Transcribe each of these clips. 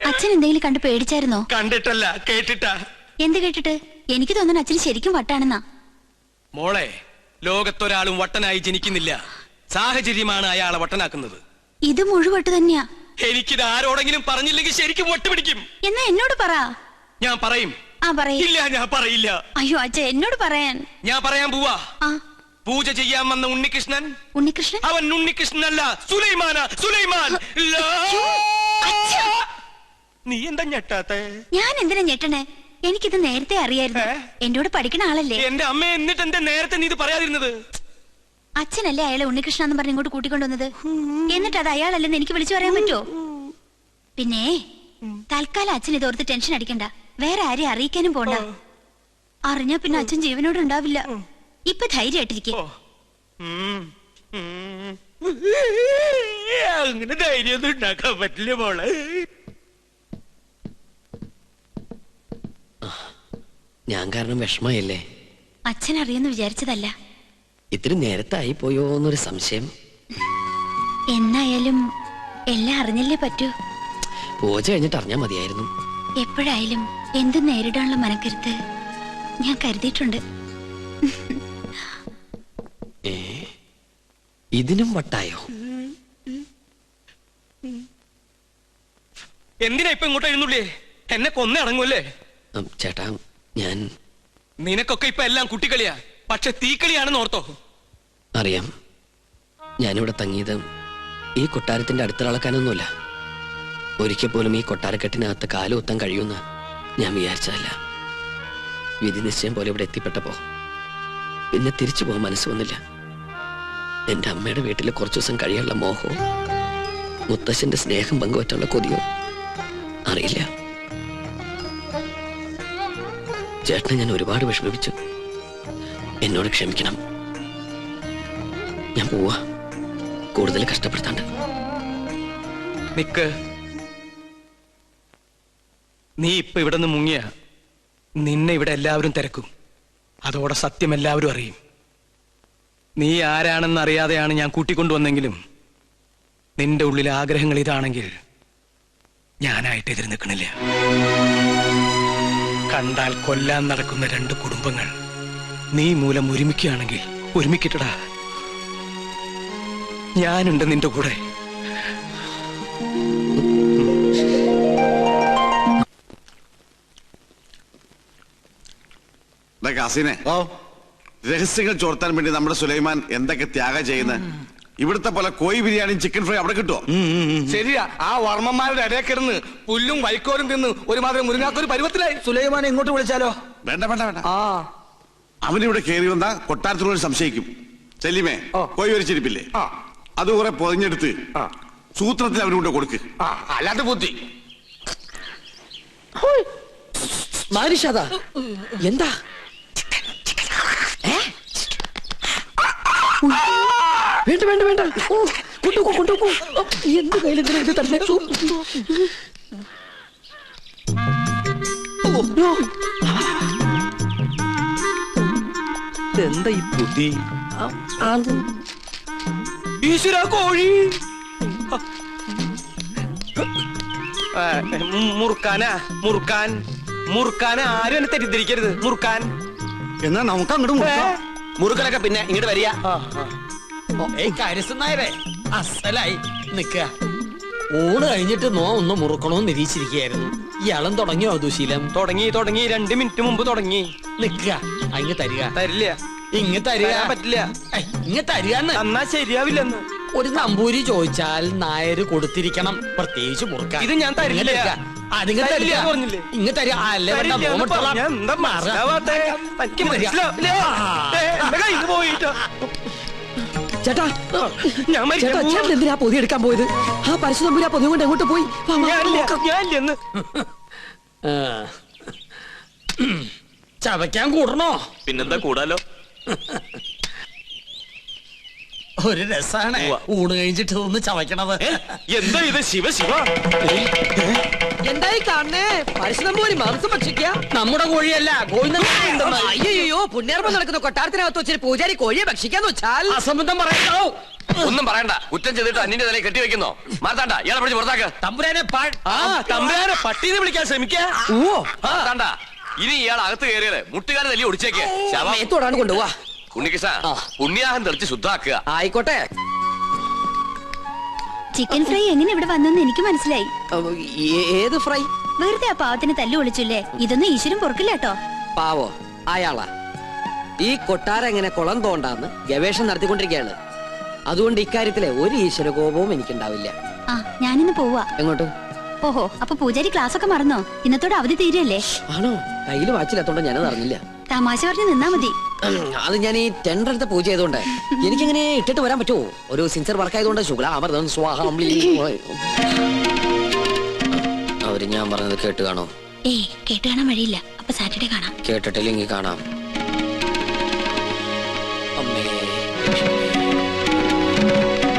അച്ഛൻ എന്തെങ്കിലും കണ്ട് പേടിച്ചായിരുന്നോ? കണ്ടിട്ടല്ല, കേട്ടിട്ടാ. എന്ത് കേട്ടിട്ട്? എനിക്ക് തോന്നുന്നു അച്ഛൻ ശരിക്കും വട്ടാണെന്നാ. മോളെ, ലോകത്തൊരാളും വട്ടനായി ജനിക്കുന്നില്ല. സാഹചര്യമാണ് അയാളെ വട്ടനാക്കുന്നത്. ഇത് മുഴുവട്ട് തന്നെയാ. എനിക്കിത് ആരോടെങ്കിലും പറഞ്ഞില്ലെങ്കിൽ ശരിക്കും വട്ടുപിടിക്കും. എന്നാ എന്നോട് പറ. ഞാൻ പറയും. ഇല്ല, ഞാൻ പറയില്ല. അയ്യോ അച്ഛ, എന്നോട് പറയാൻ. ഞാൻ പറയാൻ പോവാ. പൂജ ചെയ്യാൻ വന്ന ഉണ്ണികൃഷ്ണൻ. ഉണ്ണികൃഷ്ണൻ? അവൻ ഉണ്ണികൃഷ്ണനല്ല, സുലൈമാനാ. സുലൈമാൻ. നീ എന്താ ഞെട്ടാത്തെ? ഞാൻ എന്തിനാ ഞെട്ടണേ? എനിക്കിത് നേരത്തെ അറിയായിരുന്നു. എന്നോട് പഠിക്കണ ആളല്ലേ. എന്റെ അമ്മ, എന്നിട്ട് എന്താ നേരത്തെ നീ ഇത് പറയാതിരുന്നത്? അച്ഛനല്ലേ അയാളെ ഉണ്ണികൃഷ്ണ എന്ന് പറഞ്ഞ് ഇങ്ങോട്ട് കൂട്ടിക്കൊണ്ടുവന്നത്. എന്നിട്ട് അത് അയാളല്ലെന്ന് എനിക്ക് വിളിച്ചു പറയാൻ പറ്റുമോ? പിന്നെ തൽക്കാലം അച്ഛൻ ഇതോർത്ത് ടെൻഷൻ അടിക്കണ്ട. വേറെ ആരെയും അറിയിക്കാനും പോണ്ട. അറിഞ്ഞാ പിന്നെ അച്ഛൻ ജീവനോട് ഉണ്ടാവില്ല. ഇപ്പൊ ധൈര്യമായിട്ടിരിക്കെ. അങ്ങനെ ധൈര്യമൊന്നും ഉണ്ടാക്കാൻ പറ്റില്ല മോളെ. ഞാൻ കാരണം വിഷമയല്ലേ? അച്ഛൻ അറിയുന്നു വിചാരിച്ചതല്ല. ഇത്തിരി നേരത്തായി പോയോന്നൊരു സംശയം. എന്നായാലും എല്ലാം അറിഞ്ഞല്ലേ പറ്റൂ. പൂജ കഴിഞ്ഞിട്ട് അറിഞ്ഞാ മതിയായിരുന്നു. എപ്പോഴായാലും എന്തും നേരിടാനുള്ള മനക്കരുത്ത് ഞാൻ കരുതിയിട്ടുണ്ട്. ഇതിനും വട്ടായോ? എന്തിനാ ഇപ്പൊ ഇങ്ങോട്ട് എഴുന്നള്ളിയേ? എന്നെ കൊന്നേ അടങ്ങൂല്ലേ? ചേട്ടാ, ഞാൻ നിനക്കൊക്കെ ഇപ്പൊ എല്ലാം കുട്ടിക്കളിയാ. പക്ഷെ തീക്കളിയാണെന്ന് ഓർത്തോ? അറിയാം. ഞാനിവിടെ തങ്ങിയത് ഈ കൊട്ടാരത്തിന്റെ അടുത്തിളക്കാനൊന്നുമില്ല. ഒരിക്കൽ പോലും ഈ കൊട്ടാരക്കെട്ടിനകത്ത് കാലുകുത്താൻ കഴിയുമെന്ന് ഞാൻ വിചാരിച്ചതല്ല. വിധി നിശ്ചയം പോലെ ഇവിടെ എത്തിപ്പെട്ടപ്പോ പിന്നെ തിരിച്ചു പോകാൻ മനസ്സ് വന്നില്ല. എന്റെ അമ്മയുടെ വീട്ടിൽ കുറച്ചു ദിവസം കഴിയാനുള്ള മോഹവും മുത്തശ്ശന്റെ സ്നേഹം പങ്കുവറ്റാനുള്ള കൊതിയോ അറിയില്ല. ചേട്ടനെ ഞാൻ ഒരുപാട് വിഷമിപ്പിച്ചു. എന്നോട് ക്ഷമിക്കണം. ഞാൻ പോവാ. കൂടുതൽ കഷ്ടപ്പെടുത്താണ്ട്. നിക്ക്. നീ ഇപ്പൊ ഇവിടെ നിന്ന് മുങ്ങിയ നിന്നെ ഇവിടെ എല്ലാവരും തിരക്കും. അതോടെ സത്യം എല്ലാവരും അറിയും. നീ ആരാണെന്ന് അറിയാതെയാണ് ഞാൻ കൂട്ടിക്കൊണ്ടുവന്നെങ്കിലും നിന്റെ ഉള്ളിലെ ആഗ്രഹങ്ങൾ ഇതാണെങ്കിൽ ഞാനായിട്ട് എതിര് നിൽക്കണില്ല. കണ്ടാൽ കൊല്ലാൻ നടക്കുന്ന രണ്ട് കുടുംബങ്ങൾ നീ മൂലം ഒരുമിക്കുകയാണെങ്കിൽ ഒരുമിക്കട്ടടാ. ഞാനുണ്ട് നിന്റെ കൂടെ. രഹസ്യങ്ങൾ ചോർത്താൻ വേണ്ടി നമ്മുടെ സുലൈമാൻ എന്തൊക്കെ ത്യാഗം ചെയ്യുന്നത്. ഇവിടുത്തെ പോലെ കോഴി ബിരിയാണിയും ചിക്കൻ ഫ്രൈ അവിടെ കിട്ടുമോ? ശരിയാ. ആ വർമ്മന്മാരുടെ ഇടയിൽ കിടന്ന് പുല്ലും വൈക്കോലും തിന്ന് ഒരുമാതിരി മുരുങ്ങാക്കൊരു പരുവത്തിലായി. സുലൈമാനെ ഇങ്ങോട്ട് വിളിച്ചാലോ? വേണ്ട വേണ്ട വേണ്ട. അവനിവിടെ കയറി വന്നാ കൊട്ടാരത്തിനോട് സംശയിക്കും. ചെല്ലിമേ, കോഴി വരിച്ചിരിപ്പില്ലേ, അത് കുറെ പൊതിഞ്ഞെടുത്ത് സൂത്രത്തിൽ അവനൂടെ കൊടുക്ക്. അല്ലാതെ ബുദ്ധി എന്താ? വേണ്ട വേണ്ട വേണ്ട, കൊണ്ടുപോ കൊണ്ടുപോ. എന്ത് കയ്യിലെന്തിനാ ഇത് തന്നെ? എന്താ ഈ ബുദ്ധി? ഈശ്വര, കോഴി മുറുക്കാനാ. മുറുക്കാൻ മുറുക്കാൻ ആരും എന്നെ തെറ്റിദ്ധരിക്കരുത്. മുറുക്കാൻ എന്നാ നമുക്ക് അങ്ങോട്ട് മുറുക്കനൊക്കെ പിന്നെ ഇങ്ങോട്ട് വരിക. കാര്യസ്ഥനായരെ അസലായി നിക്ക. ഊണ് കഴിഞ്ഞിട്ട് ഒന്ന് മുറുക്കണോന്ന് നിരീക്ഷിച്ചിരിക്കുകയായിരുന്നു. ഇയാളും തുടങ്ങിയോ ദുശീലം? തുടങ്ങി 2 മിനിറ്റ് മുമ്പ് തുടങ്ങി. നിക്ക, അങ്ങ് തരിക. തരില്ല. ഇങ്ങ് തരിക. പറ്റില്ല. ഇങ്ങ് തരികന്ന്. എന്നാ ശരിയാവില്ലെന്ന്. ഒരു നമ്പൂരി ചോദിച്ചാൽ നായര് കൊടുത്തിരിക്കണം, പ്രത്യേകിച്ച് മുറുക്കാൻ. ഇത് ഞാൻ തരില്ല. ഇങ്ങ് തരിക. അല്ലേ ചേട്ടാ, ചേട്ടൻ എന്തിനാ പൊതി എടുക്കാൻ പോയത്? ആ പരശുതമ്പുരി ആ പൊതി കൊണ്ട് എങ്ങോട്ട് പോയി? ചവയ്ക്കാൻ കൂടണോ? പിന്നെന്താ കൂടാലോ. ഒരു രസാണ് ഊണ് കഴിഞ്ഞിട്ട് ഒന്ന് ചവയ്ക്കണത്. എന്താ ഇത്? ശിവ ശിവ, എന്തായി കാണണേ? പരിശുദ്ധമ്പോലി മാംസം ഭക്ഷിക്കുക. നമ്മുടെ കോഴിയല്ല, കോഴി അയ്യോ, പുണ്യാർമ്മം നടക്കുന്ന കൊട്ടാരത്തിനകത്ത് വെച്ചിട്ട് പൂജാരി കോഴിയെ ഭക്ഷിക്കാന്ന് വെച്ചാൽ അസംബന്ധം പറയണോ? ഒന്നും പറയണ്ട. കുറ്റം ചെയ്തിട്ട് അന്യന്റെ തലയിൽ കെട്ടിവെക്കുന്നോ? മാർത്താണ്ട, ഇയാളെ പിടിച്ച് പുറത്താക്ക്. തമ്പുരാനെ തമ്പുരാനെ പട്ടീനെ വിളിക്കാൻ ശ്രമിക്കാ. മാർത്താണ്ട, ഇനി ഇയാൾ അകത്ത് കയറിയത് മുട്ടുകാരെ തല്ലി ഒടിച്ചേക്ക്. ശവം മേത്തോടാണ് കൊണ്ടുപോവാ. ഉണ്ണികൃഷ്ണ, പുണ്യാഹം തെളിച്ച് ശുദ്ധാക്കുക. ആയിക്കോട്ടെ. ചിക്കൻ ഫ്രൈ എങ്ങനെ ഇവിടെ വന്നെന്ന് എനിക്ക് മനസ്സിലായി. ഏത് ഫ്രൈ? വെറുതെ ആ പാവത്തിന് തല്ലു വിളിച്ചില്ലേ? ഇതൊന്നും ഈശ്വരൻ പൊറുക്കില്ല കേട്ടോ. പാവോ അയാളാ. ഈ കൊട്ടാരം എങ്ങനെ കുളം തോണ്ടാന്ന് ഗവേഷണം നടത്തിക്കൊണ്ടിരിക്കുകയാണ്. അതുകൊണ്ട് ഇക്കാര്യത്തിലെ ഒരു ഈശ്വര കോപവും എനിക്കുണ്ടാവില്ല. ആ, ഞാനിന്ന് പോവാ. എങ്ങോട്ട്? ഓഹോ, അപ്പൊ പൂജാരി ക്ലാസ് ഒക്കെ മറന്നോ? ഇന്നത്തോടെ അവധി തീരല്ലേ? ആണോ? കയ്യിൽ വാച്ചിലെത്തോണ്ട് ഞാനത് അറിഞ്ഞില്ല. തമാശ പറഞ്ഞ് നിന്നാ മതി. അത് ഞാൻ ഈ ടെൻഡർ എടുത്ത പൂജ ചെയ്തോണ്ട് എനിക്കിങ്ങനെ ഇട്ടിട്ട് വരാൻ പറ്റുമോ? ഒരു സിൻസിയർ വർക്ക് ആയതുകൊണ്ട് ശുക്ലാമൃതം സ്വാഹം. അവര് ഞാൻ പറഞ്ഞത് കേട്ട് കാണോ? ഏയ്, കേട്ട് കാണാൻ വഴിയില്ല. അപ്പൊ സാറ്റർഡേ കാണാം. കേട്ടിട്ടില്ലെങ്കിൽ കാണാം. അമ്മേ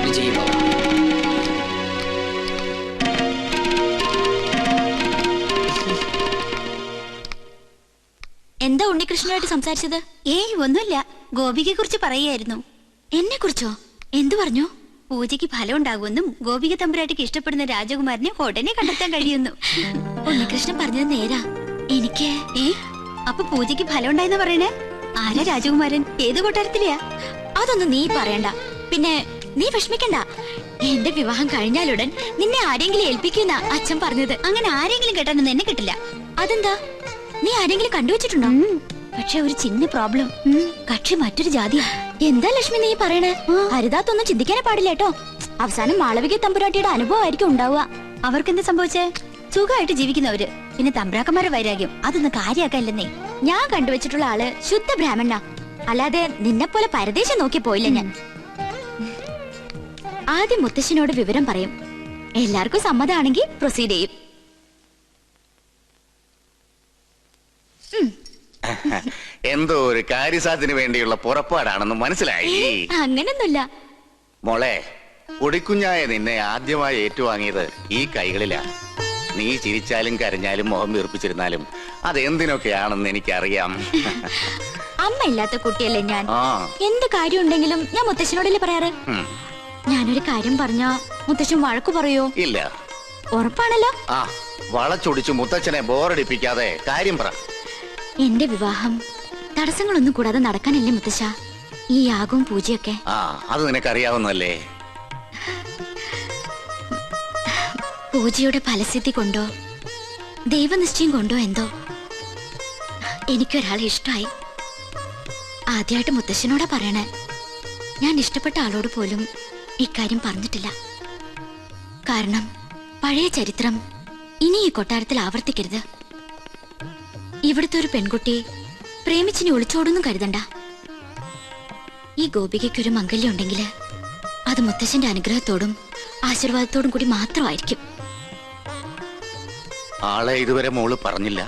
വിജയ് ബാബു. എന്താ ഉണ്ണികൃഷ്ണനായിട്ട് സംസാരിച്ചത്? ഏയ്, ഒന്നുമില്ല. ഗോപികയെ കുറിച്ച് പറയായിരുന്നു. എന്നെ കുറിച്ചോ? എന്തു പറഞ്ഞു? പൂജയ്ക്ക് ഫലം ഉണ്ടാകുമെന്നും ഗോപിക തമ്പുരാട്ടിക്ക് ഇഷ്ടപ്പെടുന്ന രാജകുമാരനെ ഉടനെ കണ്ടെത്താൻ കഴിയുന്നു. ഉണ്ണികൃഷ്ണൻ പറഞ്ഞത് നേരാ. എനിക്ക് അപ്പൊ പൂജയ്ക്ക് ഫലം ഉണ്ടായെന്ന് പറയണേ? ആരാ രാജകുമാരൻ? ഏത് കൊട്ടാരത്തിലെയാ? അതൊന്നും നീ പറയണ്ട. പിന്നെ നീ വിഷമിക്കണ്ട. എന്റെ വിവാഹം കഴിഞ്ഞാലുടൻ നിന്നെ ആരെങ്കിലും ഏൽപ്പിക്കുന്ന അച്ഛൻ പറഞ്ഞത്. അങ്ങനെ ആരെങ്കിലും കേട്ടാനൊന്നും എന്നെ കിട്ടില്ല. അതെന്താ? നീ ആരെങ്കിലും കണ്ടുവച്ചിട്ടുണ്ടോ? പക്ഷെ ഒരു ചിന്ന പ്രോബ്ലം. കക്ഷി മറ്റൊരു ജാതിയാ. എന്താ ലക്ഷ്മി നീ പറയണേ? ഹരിതാത്തൊന്നും ചിന്തിക്കാനേ പാടില്ല കേട്ടോ. അവസാനം മാളവിക തമ്പുരാട്ടിയുടെ അനുഭവമായിരിക്കും ഉണ്ടാവുക. അവർക്ക് എന്താ സംഭവിച്ചേ? സുഖമായിട്ട് ജീവിക്കുന്നവര്. പിന്നെ തമ്പ്രാക്കന്മാരുടെ വൈരാഗ്യം അതൊന്നും കാര്യാക്കല്ലെന്നേ. ഞാൻ കണ്ടുവച്ചിട്ടുള്ള ആള് ശുദ്ധ ബ്രാഹ്മണ. അല്ലാതെ നിന്നെ പോലെ പരദേശം നോക്കി പോയില്ല ഞാൻ. ആദ്യം മുത്തശ്ശനോട് വിവരം പറയും. എല്ലാവർക്കും സമ്മതമാണെങ്കിൽ പ്രൊസീഡ് ചെയ്യും. എന്തോ ഒരു കാര്യസാധ്യത്തിന് വേണ്ടിയുള്ള പുറപ്പാടാണെന്ന് മനസ്സിലായി. അങ്ങനൊന്നുമില്ല മോളെ. പൊടിക്കുഞ്ഞായ നിന്നെ ആദ്യമായി ഏറ്റുവാങ്ങിയത് ഈ കൈകളിലാ. നീ ചിരിച്ചാലും കരഞ്ഞാലും മുഖം വീർപ്പിച്ചിരുന്നാലും അതെന്തിനൊക്കെയാണെന്ന് എനിക്കറിയാം. അമ്മ ഇല്ലാത്ത കുട്ടിയല്ലേ ഞാൻ. ആ, എന്ത് കാര്യം ഉണ്ടെങ്കിലും ഞാൻ മുത്തശ്ശനോടല്ലേ പറയാറ്. ഞാനൊരു കാര്യം പറഞ്ഞ മുത്തശ്ശൻ വഴക്കു പറയോ? ഇല്ല. ഉറപ്പാണല്ലോ. ആ, വളച്ചൊടിച്ചു മുത്തച്ഛനെ ബോറടിപ്പിക്കാതെ കാര്യം പറ. എന്റെ വിവാഹം തടസ്സങ്ങളൊന്നും കൂടാതെ നടക്കാനല്ലേ മുത്തശ്ശ ഈ യാഗവും പൂജയൊക്കെ? ആ, അത് നിനക്കറിയാവുന്നല്ലേ. പൂജയുടെ ഫലസിദ്ധി കൊണ്ടോ ദൈവനിശ്ചയം കൊണ്ടോ എന്തോ എനിക്കൊരാളെ ഇഷ്ടമായി. ആദ്യമായിട്ട് മുത്തശ്ശനോടാ പറയണേ. ഞാൻ ഇഷ്ടപ്പെട്ട ആളോട് പോലും ഇക്കാര്യം പറഞ്ഞിട്ടില്ല. കാരണം പഴയ ചരിത്രം ഇനി ഈ കൊട്ടാരത്തിൽ ആവർത്തിക്കരുത്. ഇവിടുത്തെ ഒരു പെൺകുട്ടി പ്രേമിച്ചിനി ഒളിച്ചോടൊന്നും കരുതണ്ട. ഈ ഗോപികയ്ക്കൊരു മംഗല്യം ഉണ്ടെങ്കിൽ അത് മുത്തശ്ശന്റെ അനുഗ്രഹത്തോടും ആശീർവാദത്തോടും കൂടി മാത്രമായിരിക്കും. ആളെ ഇതുവരെ മോള് പറഞ്ഞില്ല.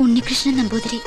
ഉണ്ണികൃഷ്ണൻ നമ്പൂതിരി.